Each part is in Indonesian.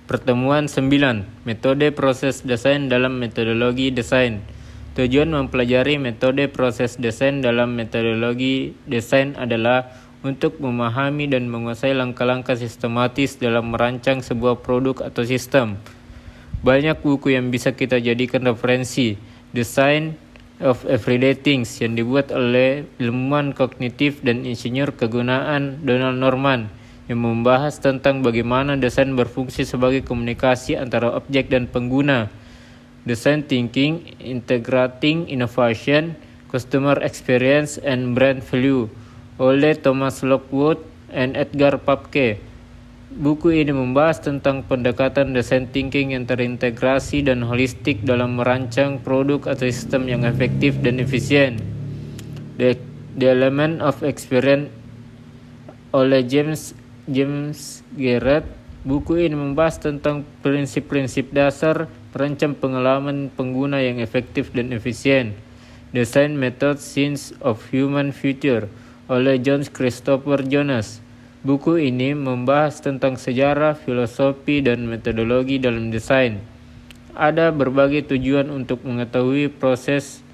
Pertemuan 9. Metode proses desain dalam metodologi desain. Tujuan mempelajari metode proses desain dalam metodologi desain adalah untuk memahami dan menguasai langkah-langkah sistematis dalam merancang sebuah produk atau sistem. Banyak buku yang bisa kita jadikan referensi. Design of Everyday Things yang dibuat oleh ilmuwan kognitif dan insinyur kegunaan Donald Norman yang membahas tentang bagaimana desain berfungsi sebagai komunikasi antara objek dan pengguna. Design Thinking, Integrating Innovation, Customer Experience, and Brand Value oleh Thomas Lockwood and Edgar Papke. Buku ini membahas tentang pendekatan design thinking yang terintegrasi dan holistik dalam merancang produk atau sistem yang efektif dan efisien. The Element of Experience oleh James Garrett. Buku ini membahas tentang prinsip-prinsip dasar merancang pengalaman pengguna yang efektif dan efisien. Design Methods Science of Human Future oleh John Christopher Jonas. Buku ini membahas tentang sejarah, filosofi, dan metodologi dalam desain. Ada berbagai tujuan untuk mengetahui proses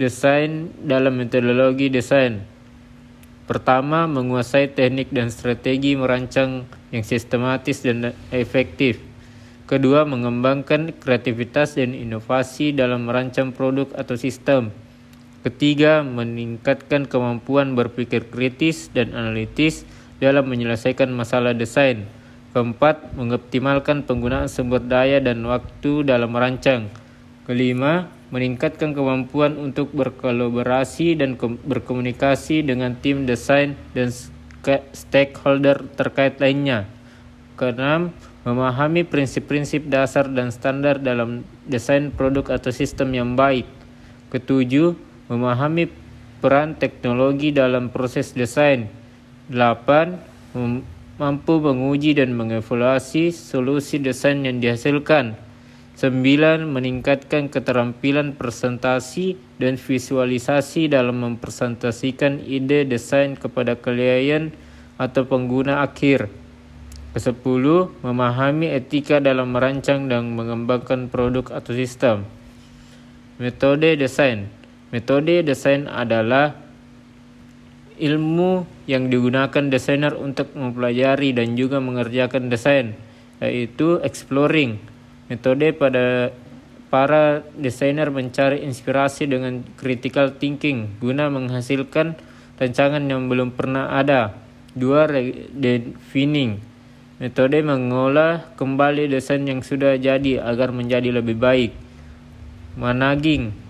desain dalam metodologi desain. Pertama, menguasai teknik dan strategi merancang yang sistematis dan efektif. Kedua, mengembangkan kreativitas dan inovasi dalam merancang produk atau sistem. Ketiga, meningkatkan kemampuan berpikir kritis dan analitis dalam menyelesaikan masalah desain. Keempat, mengoptimalkan penggunaan sumber daya dan waktu dalam merancang. Kelima, meningkatkan kemampuan untuk berkolaborasi dan berkomunikasi dengan tim desain dan stakeholder terkait lainnya. Keenam, memahami prinsip-prinsip dasar dan standar dalam desain produk atau sistem yang baik. Ketujuh, memahami peran teknologi dalam proses desain. 8. Mampu menguji dan mengevaluasi solusi desain yang dihasilkan. 9. Meningkatkan keterampilan presentasi dan visualisasi dalam mempresentasikan ide desain kepada klien atau pengguna akhir. 10. Memahami etika dalam merancang dan mengembangkan produk atau sistem. Metode desain. Metode desain adalah ilmu yang digunakan desainer untuk mempelajari dan juga mengerjakan desain, yaitu exploring. Metode pada para desainer mencari inspirasi dengan critical thinking guna menghasilkan rancangan yang belum pernah ada. 2. Redefining. Metode mengolah kembali desain yang sudah jadi agar menjadi lebih baik. Managing.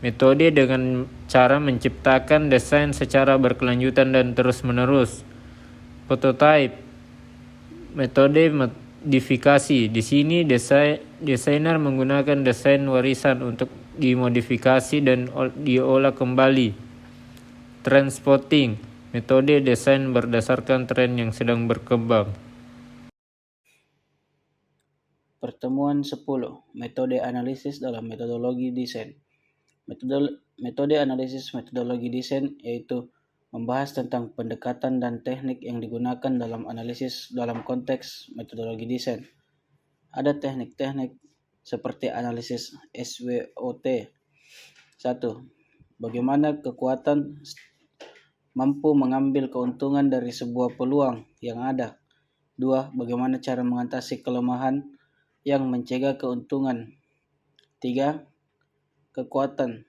Metode dengan cara menciptakan desain secara berkelanjutan dan terus-menerus. Prototype. Metode modifikasi. Di sini desainer menggunakan desain warisan untuk dimodifikasi dan diolah kembali. Trendspotting. Metode desain berdasarkan tren yang sedang berkembang. Pertemuan 10. Metode analisis dalam metodologi desain. Metode analisis metodologi desain yaitu membahas tentang pendekatan dan teknik yang digunakan dalam analisis dalam konteks metodologi desain. Ada teknik-teknik seperti analisis SWOT. 1. Bagaimana kekuatan mampu mengambil keuntungan dari sebuah peluang yang ada. 2. Bagaimana cara mengatasi kelemahan yang mencegah keuntungan. 3. Kekuatan.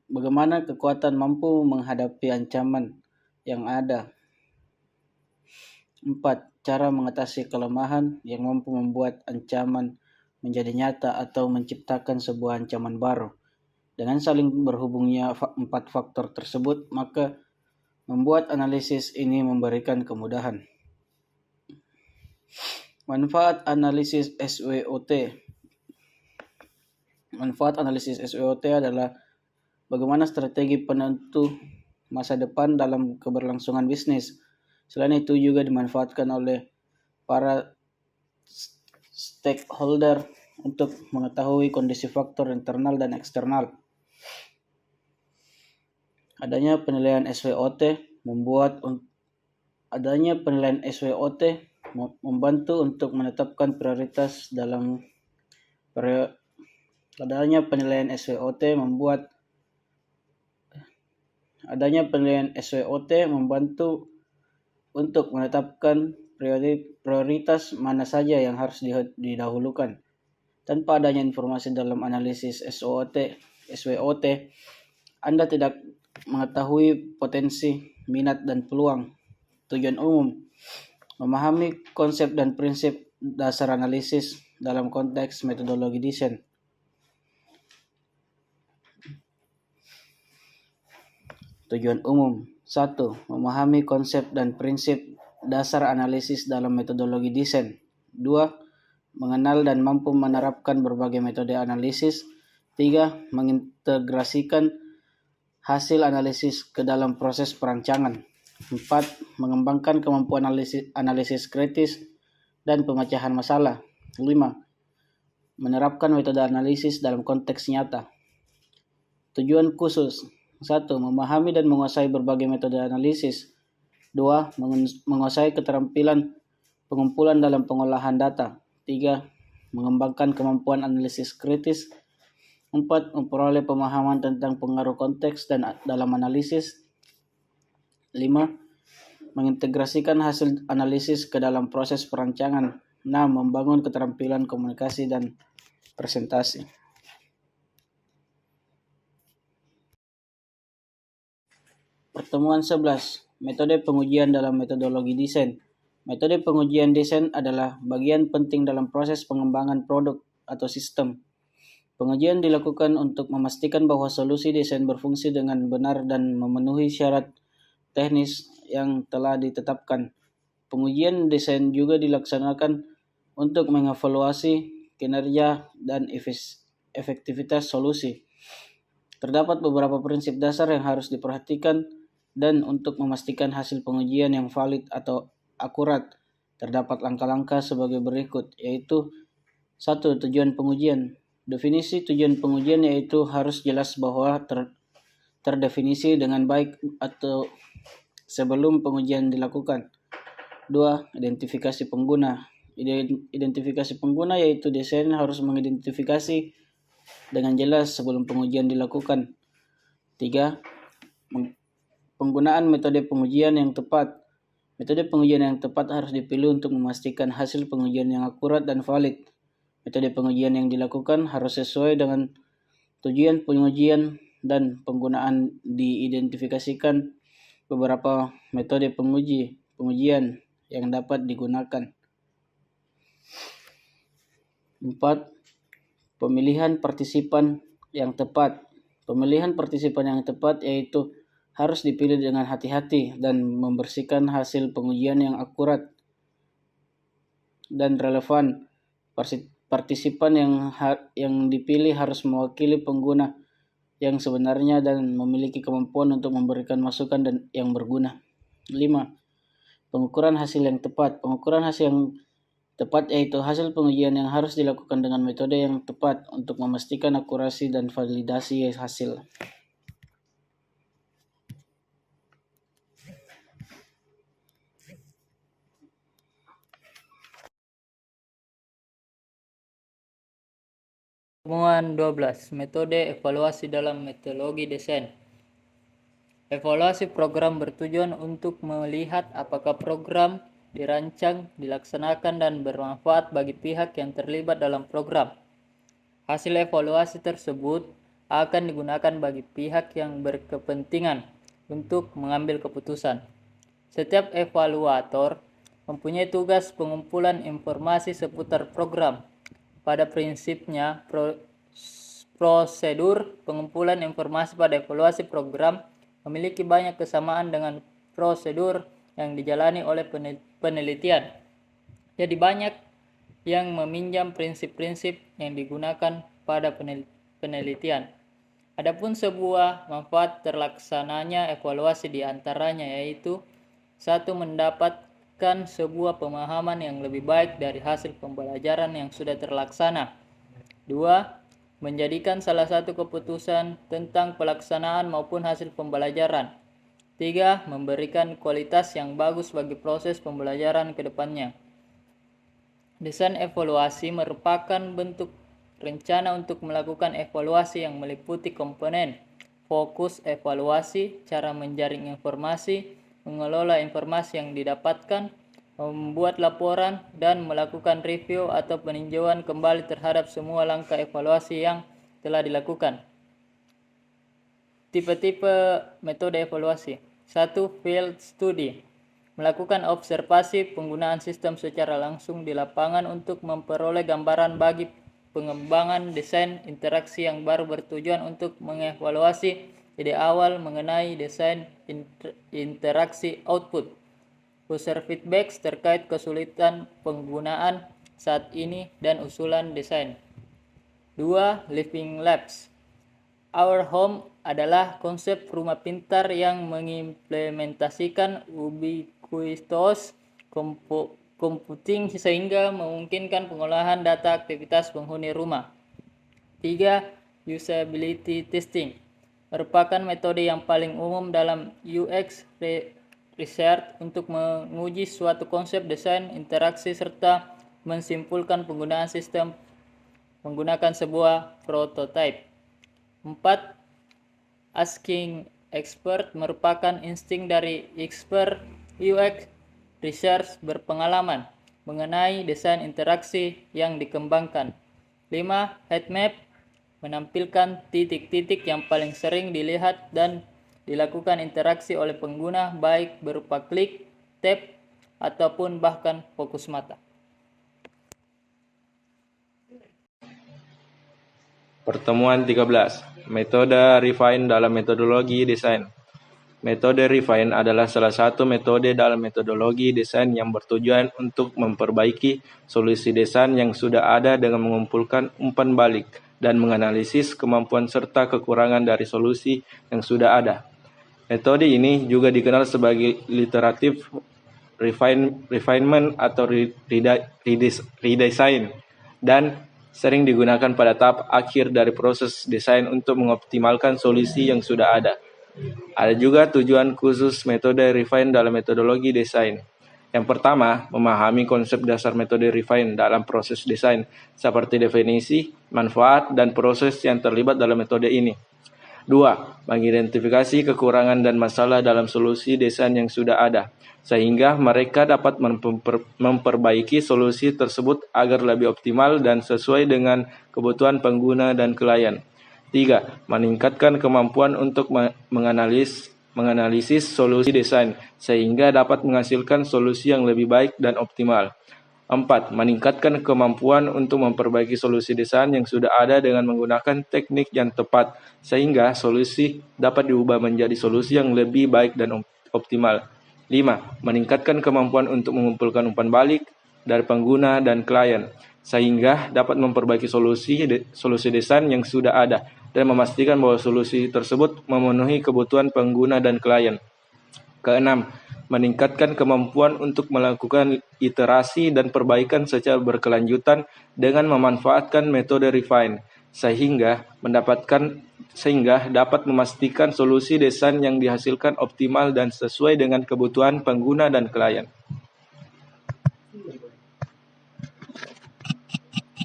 Bagaimana kekuatan mampu menghadapi ancaman yang ada. 4. Cara mengatasi kelemahan yang mampu membuat ancaman menjadi nyata atau menciptakan sebuah ancaman baru. Dengan saling berhubungnya 4 faktor tersebut, maka membuat analisis ini memberikan kemudahan. Manfaat analisis SWOT. Manfaat analisis SWOT adalah bagaimana strategi penentu masa depan dalam keberlangsungan bisnis. Selain itu juga dimanfaatkan oleh para stakeholder untuk mengetahui kondisi faktor internal dan eksternal. Adanya penilaian SWOT membantu untuk menetapkan prioritas dalam adanya penilaian SWOT membantu untuk menetapkan prioritas mana saja yang harus didahulukan. Tanpa adanya informasi dalam analisis SWOT, Anda tidak mengetahui potensi, minat, dan peluang. Tujuan umum: memahami konsep dan prinsip dasar analisis dalam konteks metodologi desain. Tujuan umum: 1. Memahami konsep dan prinsip dasar analisis dalam metodologi desain. 2. Mengenal dan mampu menerapkan berbagai metode analisis. 3. Mengintegrasikan hasil analisis ke dalam proses perancangan. 4. Mengembangkan kemampuan analisis kritis dan pemecahan masalah. 5. Menerapkan metode analisis dalam konteks nyata. Tujuan khusus: 1. Memahami dan menguasai berbagai metode analisis. 2. Menguasai keterampilan pengumpulan dalam pengolahan data. 3. Mengembangkan kemampuan analisis kritis. 4. Memperoleh pemahaman tentang pengaruh konteks dan dalam analisis. 5. Mengintegrasikan hasil analisis ke dalam proses perancangan. 6. Membangun keterampilan komunikasi dan presentasi. Pertemuan 11. Metode pengujian dalam metodologi desain. Metode pengujian desain adalah bagian penting dalam proses pengembangan produk atau sistem. Pengujian dilakukan untuk memastikan bahwa solusi desain berfungsi dengan benar dan memenuhi syarat teknis yang telah ditetapkan. Pengujian desain juga dilaksanakan untuk mengevaluasi kinerja dan efektivitas solusi. Terdapat beberapa prinsip dasar yang harus diperhatikan dan untuk memastikan hasil pengujian yang valid atau akurat, terdapat langkah-langkah sebagai berikut, yaitu 1. Tujuan pengujian. Definisi tujuan pengujian yaitu harus jelas bahwa terdefinisi dengan baik atau sebelum pengujian dilakukan. 2. Identifikasi pengguna. Identifikasi pengguna yaitu desain harus mengidentifikasi dengan jelas sebelum pengujian dilakukan. 3. Penggunaan metode pengujian yang tepat. Metode pengujian yang tepat harus dipilih untuk memastikan hasil pengujian yang akurat dan valid. Metode pengujian yang dilakukan harus sesuai dengan tujuan pengujian dan penggunaan. Diidentifikasikan beberapa metode pengujian yang dapat digunakan. 4. Pemilihan partisipan yang tepat. Pemilihan partisipan yang tepat yaitu harus dipilih dengan hati-hati dan membersihkan hasil pengujian yang akurat dan relevan. Partisipan yang dipilih harus mewakili pengguna yang sebenarnya dan memiliki kemampuan untuk memberikan masukan yang berguna. 5. Pengukuran hasil yang tepat. Pengukuran hasil yang tepat yaitu hasil pengujian yang harus dilakukan dengan metode yang tepat untuk memastikan akurasi dan validasi hasil. Pertemuan 12. Metode evaluasi dalam metodologi desain. Evaluasi program bertujuan untuk melihat apakah program dirancang, dilaksanakan, dan bermanfaat bagi pihak yang terlibat dalam program. Hasil evaluasi tersebut akan digunakan bagi pihak yang berkepentingan untuk mengambil keputusan. Setiap evaluator mempunyai tugas pengumpulan informasi seputar program. Pada prinsipnya, prosedur pengumpulan informasi pada evaluasi program memiliki banyak kesamaan dengan prosedur yang dijalani oleh penelitian. Jadi banyak yang meminjam prinsip-prinsip yang digunakan pada penelitian. Adapun sebuah manfaat terlaksananya evaluasi di antaranya yaitu 1. Mendapatkan sebuah pemahaman yang lebih baik dari hasil pembelajaran yang sudah terlaksana. 2. Menjadikan salah satu keputusan tentang pelaksanaan maupun hasil pembelajaran. 3. Memberikan kualitas yang bagus bagi proses pembelajaran ke depannya. Desain evaluasi merupakan bentuk rencana untuk melakukan evaluasi yang meliputi komponen, fokus evaluasi, cara menjaring informasi, mengelola informasi yang didapatkan, membuat laporan, dan melakukan review atau peninjauan kembali terhadap semua langkah evaluasi yang telah dilakukan. Tipe-tipe metode evaluasi. 1. Field study. Melakukan observasi penggunaan sistem secara langsung di lapangan untuk memperoleh gambaran bagi pengembangan desain interaksi yang baru bertujuan untuk mengevaluasi ide awal mengenai desain interaksi output. User feedback terkait kesulitan penggunaan saat ini dan usulan desain. 2. Living labs. Our Home adalah konsep rumah pintar yang mengimplementasikan ubiquitous computing sehingga memungkinkan pengolahan data aktivitas penghuni rumah. 3. Usability testing merupakan metode yang paling umum dalam UX research untuk menguji suatu konsep desain interaksi serta mensimpulkan penggunaan sistem menggunakan sebuah prototype. 4. Asking expert merupakan insting dari expert UX research berpengalaman mengenai desain interaksi yang dikembangkan. 5. Heat map menampilkan titik-titik yang paling sering dilihat dan dilakukan interaksi oleh pengguna baik berupa klik, tap, ataupun bahkan fokus mata. Pertemuan 13. Metode refine dalam metodologi desain. Metode refine adalah salah satu metode dalam metodologi desain yang bertujuan untuk memperbaiki solusi desain yang sudah ada dengan mengumpulkan umpan balik dan menganalisis kemampuan serta kekurangan dari solusi yang sudah ada. Metode ini juga dikenal sebagai iterative refinement atau redesign dan sering digunakan pada tahap akhir dari proses desain untuk mengoptimalkan solusi yang sudah ada. Ada juga tujuan khusus metode refine dalam metodologi desain. Yang pertama, memahami konsep dasar metode refine dalam proses desain, seperti definisi, manfaat, dan proses yang terlibat dalam metode ini. 2. Mengidentifikasi kekurangan dan masalah dalam solusi desain yang sudah ada, sehingga mereka dapat memperbaiki solusi tersebut agar lebih optimal dan sesuai dengan kebutuhan pengguna dan klien. 3. Meningkatkan kemampuan untuk menganalisis solusi desain, sehingga dapat menghasilkan solusi yang lebih baik dan optimal. 4. Meningkatkan kemampuan untuk memperbaiki solusi desain yang sudah ada dengan menggunakan teknik yang tepat, sehingga solusi dapat diubah menjadi solusi yang lebih baik dan optimal. 5. Meningkatkan kemampuan untuk mengumpulkan umpan balik dari pengguna dan klien, sehingga dapat memperbaiki solusi desain yang sudah ada dan memastikan bahwa solusi tersebut memenuhi kebutuhan pengguna dan klien. Keenam, meningkatkan kemampuan untuk melakukan iterasi dan perbaikan secara berkelanjutan dengan memanfaatkan metode refine, sehingga dapat memastikan solusi desain yang dihasilkan optimal dan sesuai dengan kebutuhan pengguna dan klien.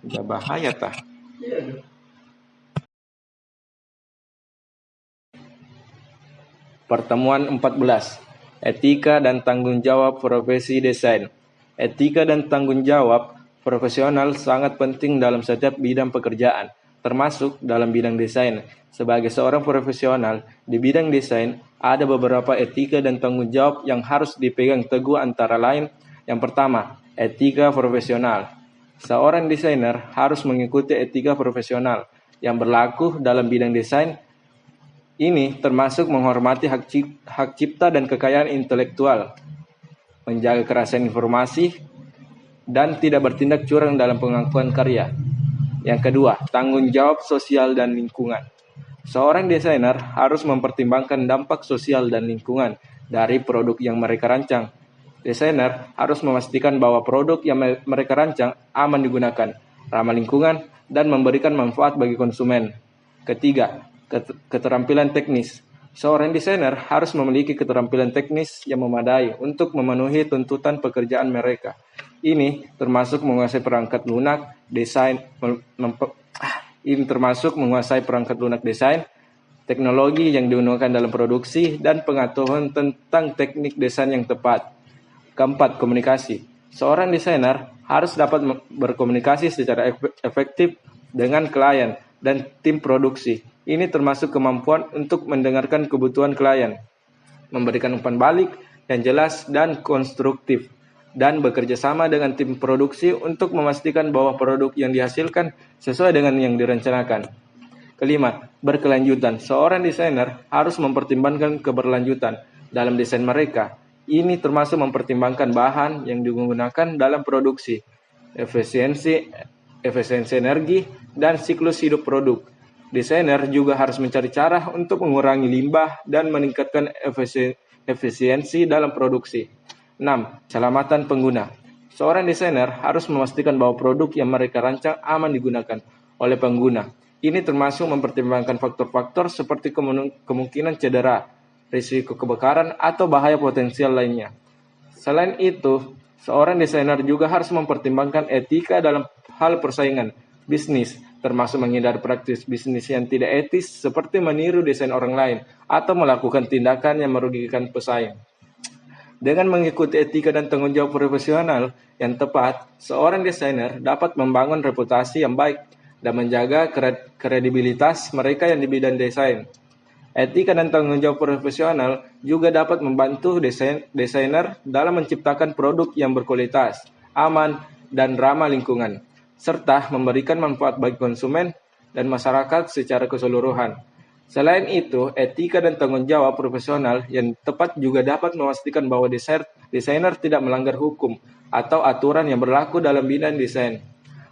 Udah bahaya tah. Pertemuan 14. Etika dan tanggung jawab profesi desain. Etika dan tanggung jawab profesional sangat penting dalam setiap bidang pekerjaan, termasuk dalam bidang desain. Sebagai seorang profesional di bidang desain, ada beberapa etika dan tanggung jawab yang harus dipegang teguh, antara lain, yang pertama, etika profesional. Seorang desainer harus mengikuti etika profesional yang berlaku dalam bidang desain. Ini termasuk menghormati hak cipta dan kekayaan intelektual, menjaga kerahasiaan informasi, dan tidak bertindak curang dalam pengakuan karya. Yang kedua, tanggung jawab sosial dan lingkungan. Seorang desainer harus mempertimbangkan dampak sosial dan lingkungan dari produk yang mereka rancang. Desainer harus memastikan bahwa produk yang mereka rancang aman digunakan, ramah lingkungan, dan memberikan manfaat bagi konsumen. Ketiga, keterampilan teknis. Seorang desainer harus memiliki keterampilan teknis yang memadai untuk memenuhi tuntutan pekerjaan mereka. Ini termasuk menguasai perangkat lunak, desain, teknologi yang digunakan dalam produksi, dan pengetahuan tentang teknik desain yang tepat. Keempat, komunikasi. Seorang desainer harus dapat berkomunikasi secara efektif dengan klien dan tim produksi. Ini termasuk kemampuan untuk mendengarkan kebutuhan klien, memberikan umpan balik yang jelas dan konstruktif, dan bekerja sama dengan tim produksi untuk memastikan bahwa produk yang dihasilkan sesuai dengan yang direncanakan. Kelima, berkelanjutan. Seorang desainer harus mempertimbangkan keberlanjutan dalam desain mereka. Ini termasuk mempertimbangkan bahan yang digunakan dalam produksi, efisiensi energi, dan siklus hidup produk. Desainer juga harus mencari cara untuk mengurangi limbah dan meningkatkan efisiensi dalam produksi. 6. Keselamatan pengguna. Seorang desainer harus memastikan bahwa produk yang mereka rancang aman digunakan oleh pengguna. Ini termasuk mempertimbangkan faktor-faktor seperti kemungkinan cedera, risiko kebakaran, atau bahaya potensial lainnya. Selain itu, seorang desainer juga harus mempertimbangkan etika dalam hal persaingan bisnis, termasuk menghindari praktis bisnis yang tidak etis seperti meniru desain orang lain atau melakukan tindakan yang merugikan pesaing. Dengan mengikuti etika dan tanggung jawab profesional yang tepat, seorang desainer dapat membangun reputasi yang baik dan menjaga kredibilitas mereka yang di bidang desain. Etika dan tanggung jawab profesional juga dapat membantu desainer dalam menciptakan produk yang berkualitas, aman, dan ramah lingkungan, serta memberikan manfaat bagi konsumen dan masyarakat secara keseluruhan. Selain itu, etika dan tanggung jawab profesional yang tepat juga dapat memastikan bahwa desainer tidak melanggar hukum atau aturan yang berlaku dalam bidang desain.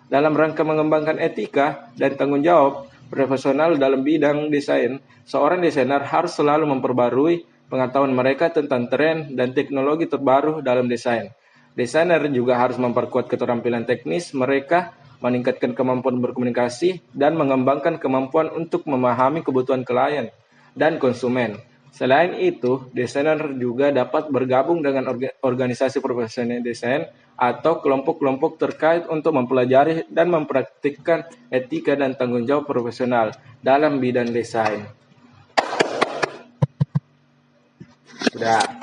Dalam rangka mengembangkan etika dan tanggung jawab profesional dalam bidang desain, seorang desainer harus selalu memperbarui pengetahuan mereka tentang tren dan teknologi terbaru dalam desain. Desainer juga harus memperkuat keterampilan teknis mereka, meningkatkan kemampuan berkomunikasi, dan mengembangkan kemampuan untuk memahami kebutuhan klien dan konsumen. Selain itu, desainer juga dapat bergabung dengan organisasi profesional desain atau kelompok-kelompok terkait untuk mempelajari dan mempraktikkan etika dan tanggung jawab profesional dalam bidang desain. Sudah.